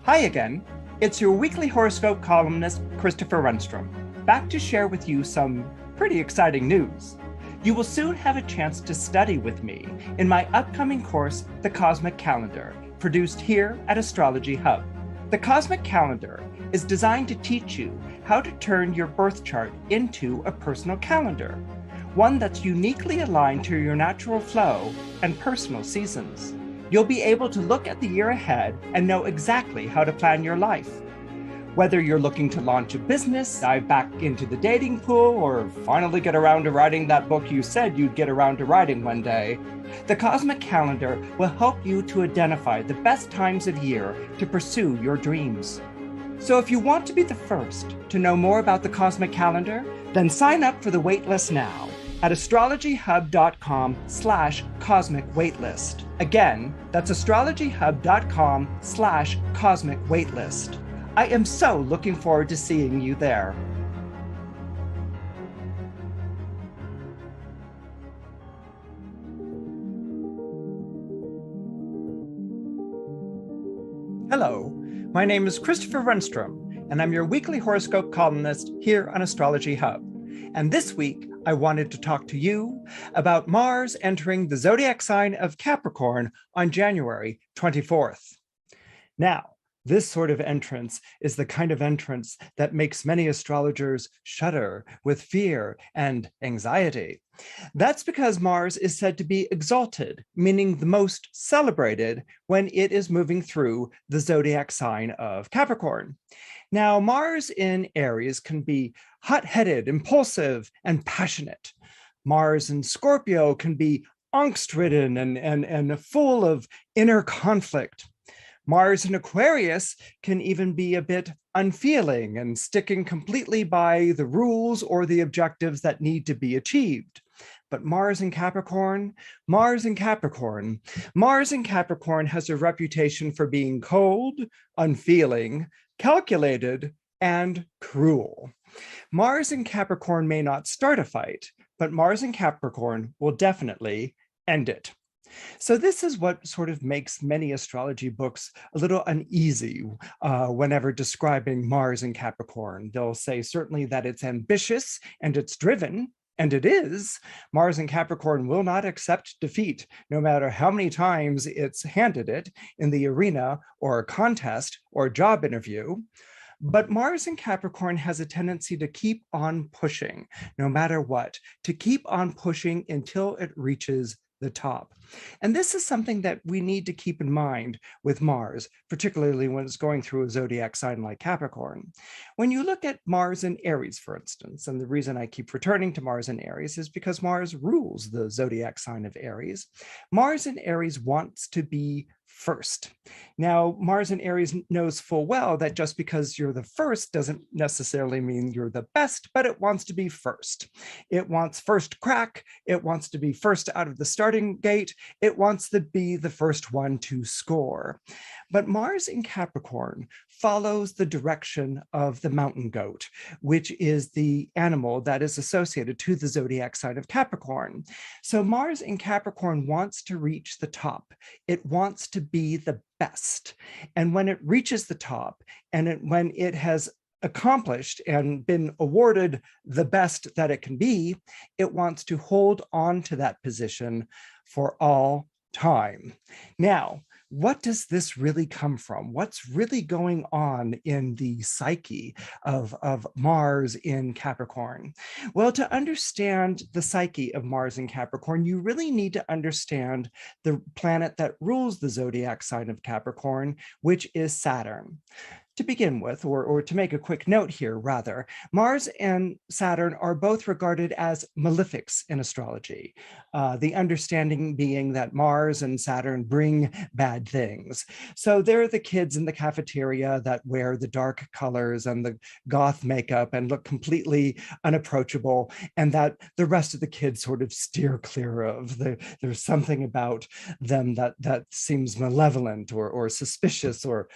Hi again, it's your weekly horoscope columnist, Christopher Renstrom, back to share with you some pretty exciting news. You will soon have a chance to study with me in my upcoming course, The Cosmic Calendar, produced here at Astrology Hub. The Cosmic Calendar is designed to teach you how to turn your birth chart into a personal calendar, one that's uniquely aligned to your natural flow and personal seasons. You'll be able to look at the year ahead and know exactly how to plan your life. Whether you're looking to launch a business, dive back into the dating pool, or finally get around to writing that book you said you'd get around to writing one day, the Cosmic Calendar will help you to identify the best times of year to pursue your dreams. So if you want to be the first to know more about the Cosmic Calendar, then sign up for the waitlist now at astrologyhub.com/cosmic waitlist. Again, that's astrologyhub.com/cosmic waitlist. I am so looking forward to seeing you there. Hello, my name is Christopher Renstrom, and I'm your weekly horoscope columnist here on Astrology Hub. And this week, I wanted to talk to you about Mars entering the zodiac sign of Capricorn on January 24th. Now, this sort of entrance is the kind of entrance that makes many astrologers shudder with fear and anxiety. That's because Mars is said to be exalted, meaning the most celebrated, when it is moving through the zodiac sign of Capricorn. Now, Mars in Aries can be hot-headed, impulsive, and passionate. Mars in Scorpio can be angst-ridden and full of inner conflict. Mars in Aquarius can even be a bit unfeeling and sticking completely by the rules or the objectives that need to be achieved. But Mars in Capricorn has a reputation for being cold, unfeeling, calculated, and cruel. Mars in Capricorn may not start a fight, but Mars in Capricorn will definitely end it. So this is what sort of makes many astrology books a little uneasy whenever describing Mars in Capricorn. They'll say certainly that it's ambitious and it's driven, and it is. Mars in Capricorn will not accept defeat, no matter how many times it's handed it in the arena or a contest or job interview. But Mars in Capricorn has a tendency to keep on pushing, no matter what, to keep on pushing until it reaches the top. And this is something that we need to keep in mind with Mars, particularly when it's going through a zodiac sign like Capricorn. When you look at Mars in Aries, for instance, and the reason I keep returning to Mars in Aries is because Mars rules the zodiac sign of Aries. Mars in Aries wants to be first. Now, Mars in Aries knows full well that just because you're the first doesn't necessarily mean you're the best, but it wants to be first. It wants first crack. It wants to be first out of the starting gate. It wants to be the first one to score. But Mars in Capricorn follows the direction of the mountain goat, which is the animal that is associated to the zodiac sign of Capricorn. So Mars in Capricorn wants to reach the top. It wants to be the best. And when it reaches the top, and when it has accomplished and been awarded the best that it can be, it wants to hold on to that position for all time. Now, what does this really come from? What's really going on in the psyche of Mars in Capricorn? Well, to understand the psyche of Mars in Capricorn, you really need to understand the planet that rules the zodiac sign of Capricorn, which is Saturn. To begin with, or to make a quick note here, rather, Mars and Saturn are both regarded as malefics in astrology, the understanding being that Mars and Saturn bring bad things. So they're the kids in the cafeteria that wear the dark colors and the goth makeup and look completely unapproachable, and that the rest of the kids sort of steer clear of. There's something about them that seems malevolent or suspicious or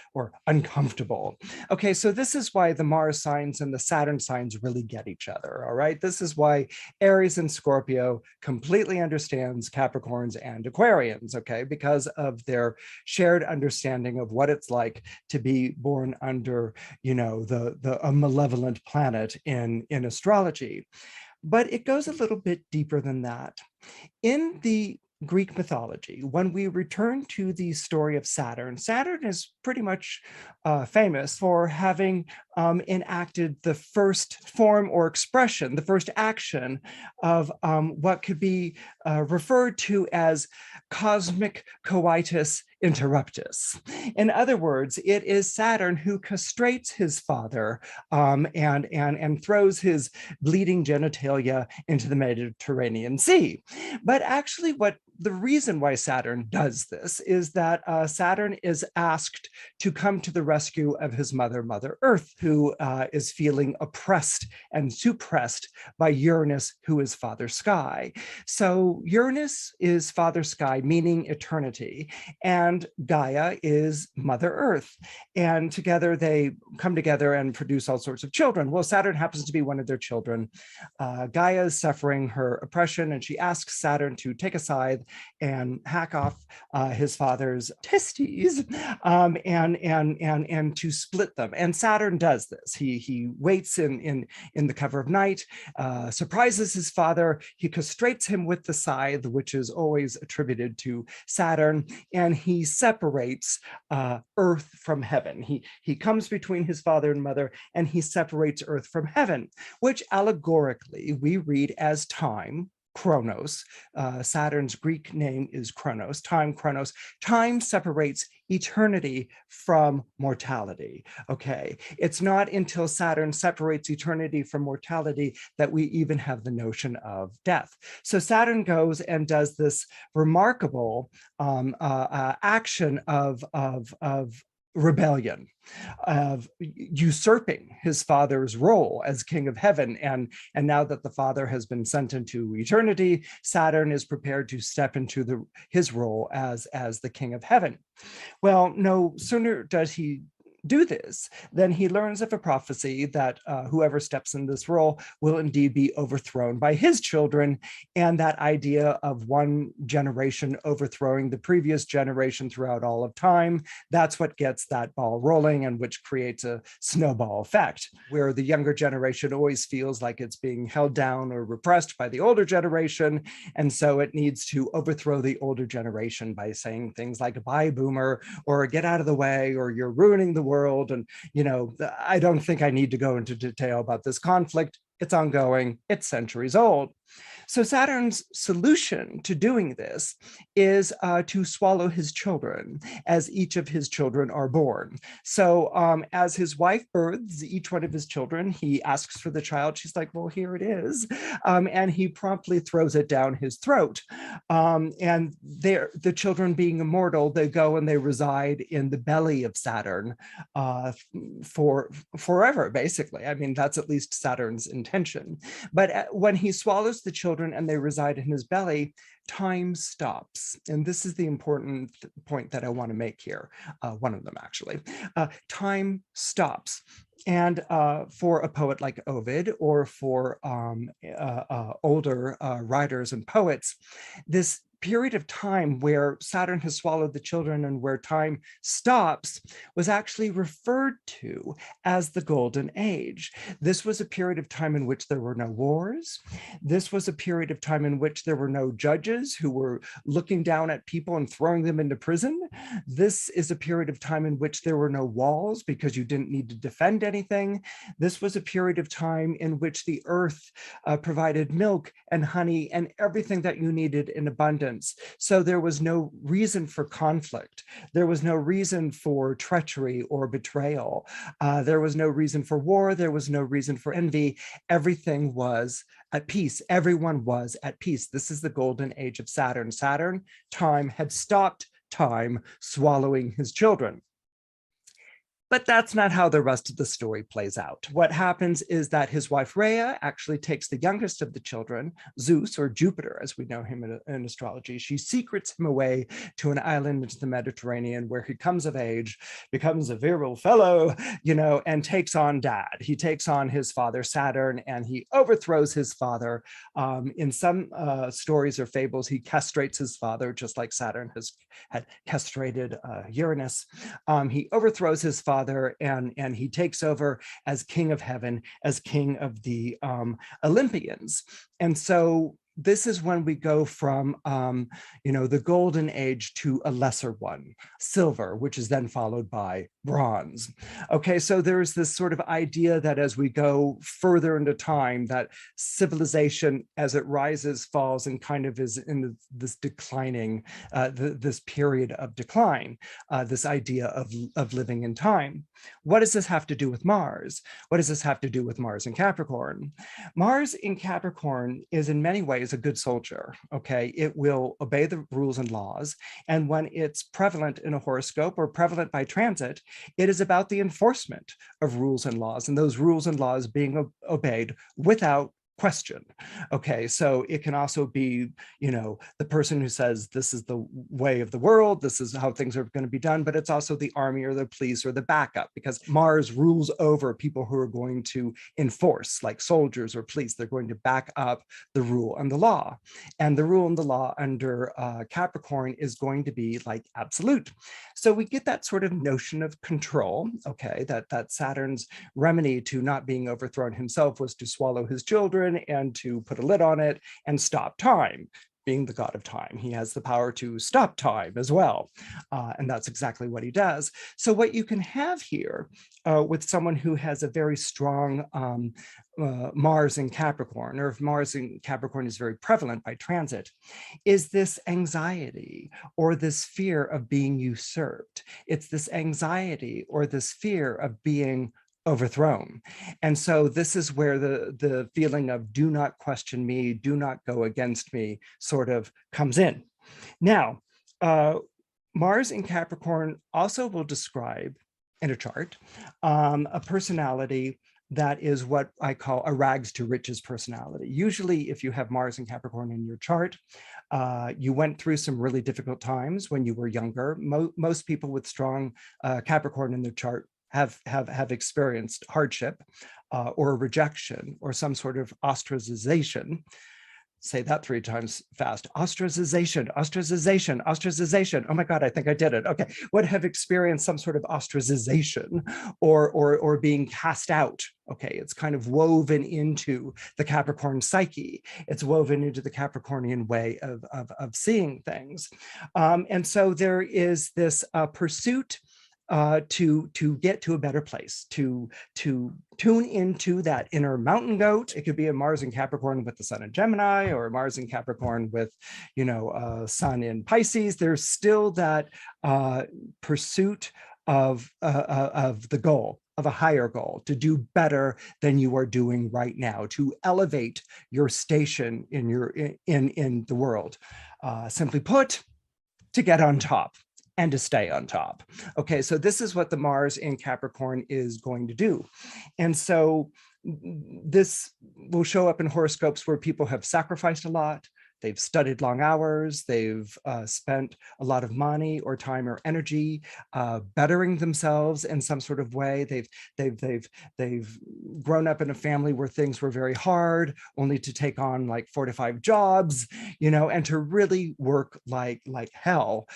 uncomfortable. cruel. Okay, so this is why the Mars signs and the Saturn signs really get each other, all right? This is why Aries and Scorpio completely understands Capricorns and Aquarians, okay, because of their shared understanding of what it's like to be born under, you know, a malevolent planet in astrology. But it goes a little bit deeper than that. In the Greek mythology, when we return to the story of Saturn, Saturn is pretty much famous for having enacted the first form or expression, the first action of what could be referred to as cosmic coitus interruptus. In other words, it is Saturn who castrates his father and throws his bleeding genitalia into the Mediterranean Sea. But actually, the reason why Saturn does this is that Saturn is asked to come to the rescue of his mother, Mother Earth, who is feeling oppressed and suppressed by Uranus, who is Father Sky. So Uranus is Father Sky, meaning eternity, and Gaia is Mother Earth. And together they come together and produce all sorts of children. Well, Saturn happens to be one of their children. Gaia is suffering her oppression, and she asks Saturn to take a scythe and hack off his father's testes and to split them. And Saturn does this. He waits in the cover of night, surprises his father. He castrates him with the scythe, which is always attributed to Saturn, and he separates earth from heaven. He comes between his father and mother, and he separates earth from heaven, which allegorically we read as time, Chronos. Saturn's Greek name is Chronos, time, Chronos. Time separates eternity from mortality, okay? It's not until Saturn separates eternity from mortality that we even have the notion of death. So Saturn goes and does this remarkable action of rebellion, of usurping his father's role as king of heaven. And now that the father has been sent into eternity, Saturn is prepared to step into his role as the king of heaven. Well, no sooner does he do this, then he learns of a prophecy that whoever steps in this role will indeed be overthrown by his children. And that idea of one generation overthrowing the previous generation throughout all of time, that's what gets that ball rolling, and which creates a snowball effect, where the younger generation always feels like it's being held down or repressed by the older generation. And so it needs to overthrow the older generation by saying things like, bye boomer, or get out of the way, or you're ruining the world. And, you know, I don't think I need to go into detail about this conflict. It's ongoing. It's centuries old. So Saturn's solution to doing this is to swallow his children as each of his children are born. So as his wife births each one of his children, he asks for the child. She's like, well, here it is. And he promptly throws it down his throat. And the children being immortal, they go and they reside in the belly of Saturn for forever, basically. I mean, that's at least Saturn's intention. But when he swallows the children and they reside in his belly, time stops. And this is the important point that I want to make here. One of them, actually. Time stops. And for a poet like Ovid, or for older writers and poets, this period of time where Saturn has swallowed the children and where time stops was actually referred to as the Golden Age. This was a period of time in which there were no wars. This was a period of time in which there were no judges who were looking down at people and throwing them into prison. This is a period of time in which there were no walls because you didn't need to defend anything. This was a period of time in which the earth provided milk and honey and everything that you needed in abundance. So there was no reason for conflict. There was no reason for treachery or betrayal. There was no reason for war. There was no reason for envy. Everything was at peace. Everyone was at peace. This is the golden age of Saturn. Saturn, time had stopped time swallowing his children. But that's not how the rest of the story plays out. What happens is that his wife Rhea actually takes the youngest of the children, Zeus, or Jupiter, as we know him in astrology. She secrets him away to an island into the Mediterranean where he comes of age, becomes a virile fellow, and takes on dad. He takes on his father, Saturn, and he overthrows his father. In some stories or fables, he castrates his father, just like Saturn had castrated Uranus. He overthrows his father, and he takes over as king of heaven, as king of the Olympians. And so this is when we go from, the golden age to a lesser one, silver, which is then followed by bronze. Okay, so there's this sort of idea that as we go further into time, that civilization, as it rises, falls, and kind of is in this declining, this period of decline, this idea of living in time. What does this have to do with Mars? What does this have to do with Mars in Capricorn? Mars in Capricorn is in many ways a good soldier, okay? It will obey the rules and laws. And when it's prevalent in a horoscope or prevalent by transit, it is about the enforcement of rules and laws, and those rules and laws being obeyed without question. Okay, so it can also be, the person who says this is the way of the world, this is how things are going to be done, but it's also the army or the police or the backup, because Mars rules over people who are going to enforce, like soldiers or police. They're going to back up the rule and the law. And the rule and the law under Capricorn is going to be like absolute. So we get that sort of notion of control, okay, that Saturn's remedy to not being overthrown himself was to swallow his children and to put a lid on it and stop time. Being the god of time, he has the power to stop time as well. And that's exactly what he does. So what you can have here with someone who has a very strong Mars in Capricorn, or if Mars in Capricorn is very prevalent by transit, is this anxiety or this fear of being usurped. It's this anxiety or this fear of being overthrown. And so this is where the feeling of do not question me, do not go against me sort of comes in. Now, Mars in Capricorn also will describe in a chart a personality that is what I call a rags to riches personality. Usually, if you have Mars and Capricorn in your chart, you went through some really difficult times when you were younger. Most people with strong Capricorn in their chart have experienced hardship or rejection or some sort of ostracization. Say that 3 times fast. Ostracization, ostracization, ostracization. Oh my God, I think I did it. Okay, would have experienced some sort of ostracization or being cast out. Okay, it's kind of woven into the Capricorn psyche. It's woven into the Capricornian way of seeing things. And so there is this pursuit to get to a better place, to tune into that inner mountain goat. It could be a Mars in Capricorn with the sun in Gemini, or Mars in Capricorn with, sun in Pisces. There's still that pursuit of the goal, of a higher goal, to do better than you are doing right now, to elevate your station in the world. Simply put, to get on top and to stay on top. Okay, so this is what the Mars in Capricorn is going to do. And so this will show up in horoscopes where people have sacrificed a lot, they've studied long hours, they've spent a lot of money or time or energy bettering themselves in some sort of way. They've grown up in a family where things were very hard, only to take on like 4 to 5 jobs, and to really work like hell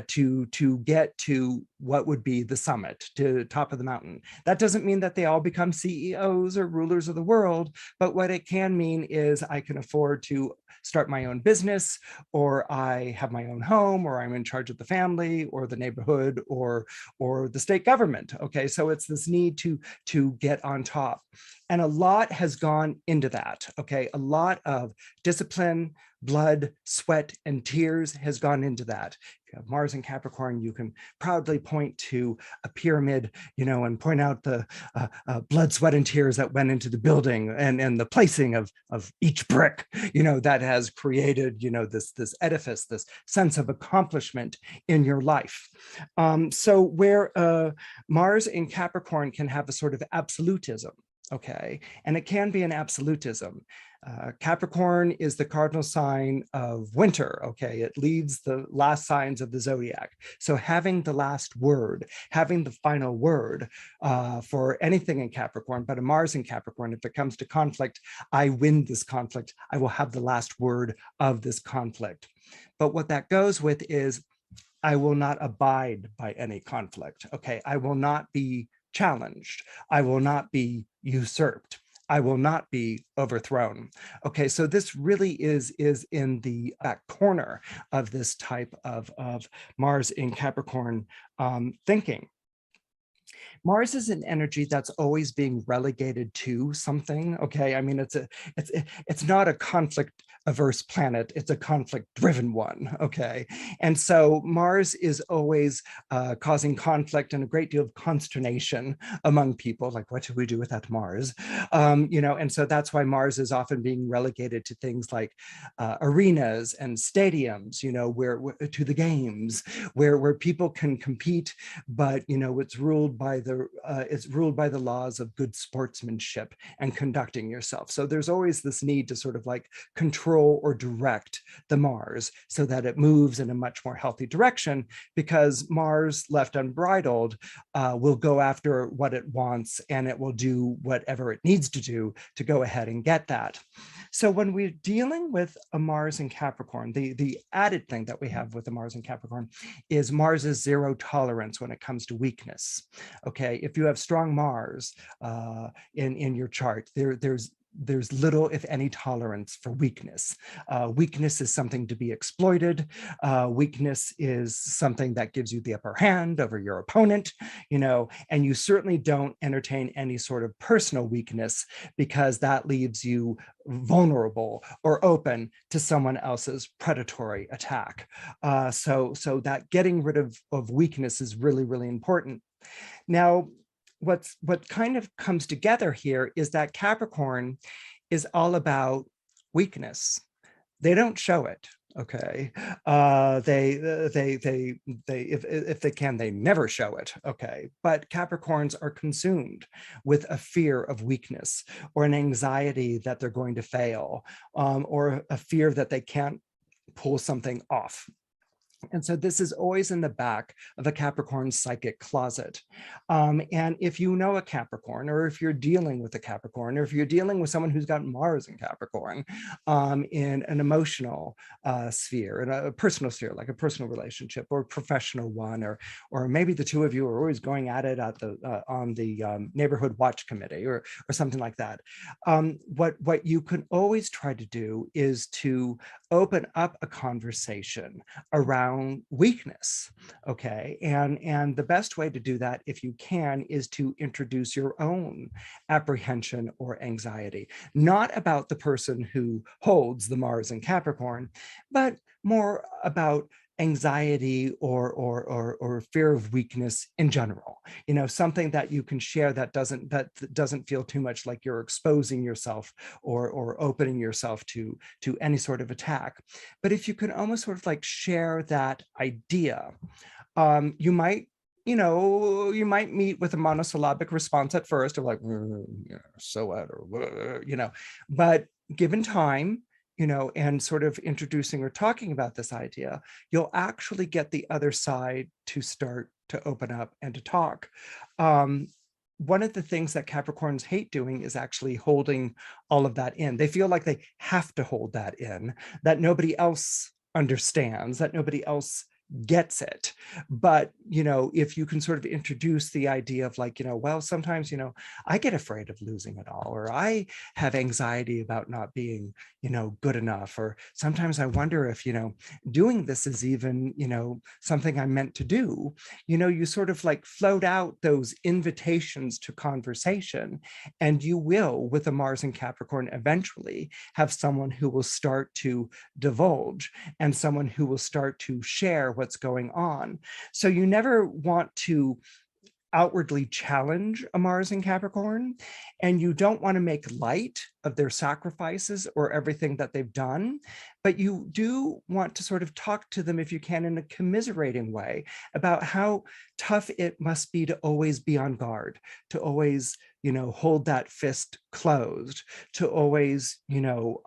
to get to what would be the summit, to the top of the mountain. That doesn't mean that they all become CEOs or rulers of the world, but what it can mean is I can afford to start my own business, or I have my own home, or I'm in charge of the family or the neighborhood or the state government. Okay, so it's this need to get on top. And a lot has gone into that. Okay, a lot of discipline, blood, sweat, and tears has gone into that. you have Mars in Capricorn, you can proudly point to a pyramid, and point out the blood, sweat, and tears that went into the building and the placing of each brick, that has created, this edifice, this sense of accomplishment in your life. So where Mars in Capricorn can have a sort of absolutism, okay, and it can be an absolutism. Capricorn is the cardinal sign of winter, okay? It leads the last signs of the zodiac. So having the last word, having the final word for anything in Capricorn, but a Mars in Capricorn, if it comes to conflict, I win this conflict. I will have the last word of this conflict. But what that goes with is, I will not abide by any conflict, okay? I will not be challenged. I will not be usurped. I will not be overthrown. Okay, so this really is in the back corner of this type of Mars in Capricorn thinking. Mars is an energy that's always being relegated to something. Okay, I mean, it's not a conflict averse planet, it's a conflict driven one. Okay, and so Mars is always causing conflict and a great deal of consternation among people, like, what should we do with that Mars? And so that's why Mars is often being relegated to things like arenas and stadiums, where to the games where people can compete, but it's ruled by the laws of good sportsmanship and conducting yourself. So there's always this need to sort of like control or direct the Mars so that it moves in a much more healthy direction, because Mars left unbridled will go after what it wants, and it will do whatever it needs to do to go ahead and get that. So when we're dealing with a Mars in Capricorn, the added thing that we have with the Mars in Capricorn is Mars's zero tolerance when it comes to weakness. Okay, if you have strong Mars in your chart, there's little, if any, tolerance for weakness. Weakness is something to be exploited. Weakness is something that gives you the upper hand over your opponent, and you certainly don't entertain any sort of personal weakness, because that leaves you vulnerable or open to someone else's predatory attack. So that getting rid of weakness is really, really important. Now, what kind of comes together here is that Capricorn is all about weakness. They don't show it, okay? If they can, they never show it, okay? But Capricorns are consumed with a fear of weakness, or an anxiety that they're going to fail, or a fear that they can't pull something off. And so this is always in the back of a Capricorn psychic closet. And if you know a Capricorn, or if you're dealing with a Capricorn, or if you're dealing with someone who's got Mars in Capricorn, in an emotional sphere, in a personal sphere, like a personal relationship or professional one, or maybe the two of you are always going at it at on the neighborhood watch committee, or something like that. What you can always try to do is to open up a conversation around weakness, okay? And the best way to do that, if you can, is to introduce your own apprehension or anxiety, not about the person who holds the Mars in Capricorn, but more about anxiety or fear of weakness in general. Something that you can share that doesn't feel too much like you're exposing yourself or opening yourself to any sort of attack. But if you can almost sort of like share that idea, you might meet with a monosyllabic response at first, of like, so what, or but given time, and sort of introducing or talking about this idea, you'll actually get the other side to start to open up and to talk. One of the things that Capricorns hate doing is actually holding all of that in. They feel like they have to hold that in, that nobody else understands, that nobody else gets it. But if you can sort of introduce the idea of like, well, sometimes I get afraid of losing it all, or I have anxiety about not being good enough, or sometimes I wonder if doing this is even something I'm meant to do. You sort of like float out those invitations to conversation, and you will, with a Mars in Capricorn, eventually have someone who will start to divulge, and someone who will start to share what's going on. So you never want to outwardly challenge a Mars in Capricorn, and you don't want to make light of their sacrifices or everything that they've done, but you do want to sort of talk to them, if you can, in a commiserating way about how tough it must be to always be on guard, to always, you know, hold that fist closed, to always, you know,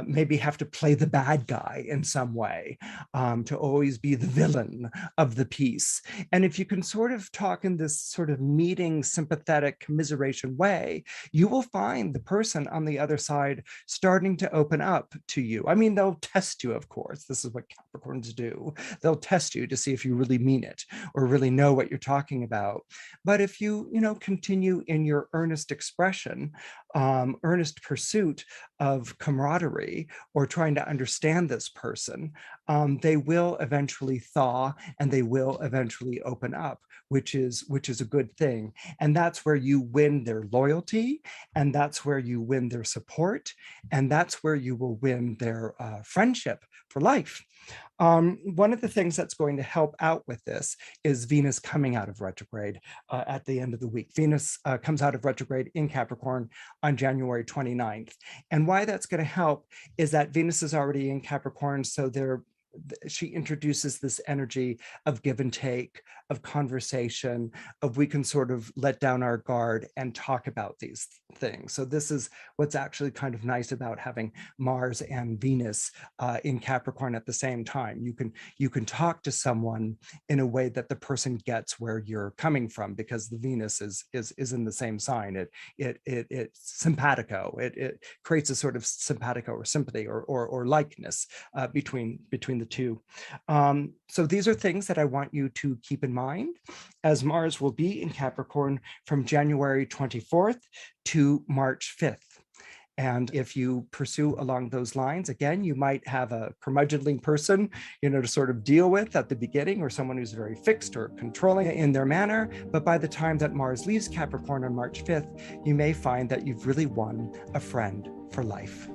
maybe have to play the bad guy in some way, to always be the villain of the piece. And if you can sort of talk in this sort of meeting, sympathetic, commiseration way, you will find the person on the other side starting to open up to you. I mean, they'll test you, of course. This is what Capricorns do. They'll test you to see if you really mean it or really know what you're talking about. But if you, you know, continue in your earnest expression, earnest pursuit of camaraderie or trying to understand this person, they will eventually thaw and they will eventually open up, which is a good thing. And that's where you win their loyalty, and that's where you win their support, and that's where you will win their friendship for life. One of the things that's going to help out with this is Venus coming out of retrograde at the end of the week. Venus comes out of retrograde in Capricorn on January 29th. And why that's going to help is that Venus is already in Capricorn, so she introduces this energy of give and take, of conversation, of we can sort of let down our guard and talk about these things. So this is what's actually kind of nice about having Mars and Venus in Capricorn at the same time. You can talk to someone in a way that the person gets where you're coming from, because the Venus is in the same sign. It's simpatico. It creates a sort of simpatico or sympathy or likeness between the two. So these are things that I want you to keep in mind, as Mars will be in Capricorn from January 24th to March 5th. And if you pursue along those lines, again, you might have a curmudgeonly person, you know, to sort of deal with at the beginning, or someone who's very fixed or controlling in their manner. But by the time that Mars leaves Capricorn on March 5th, you may find that you've really won a friend for life.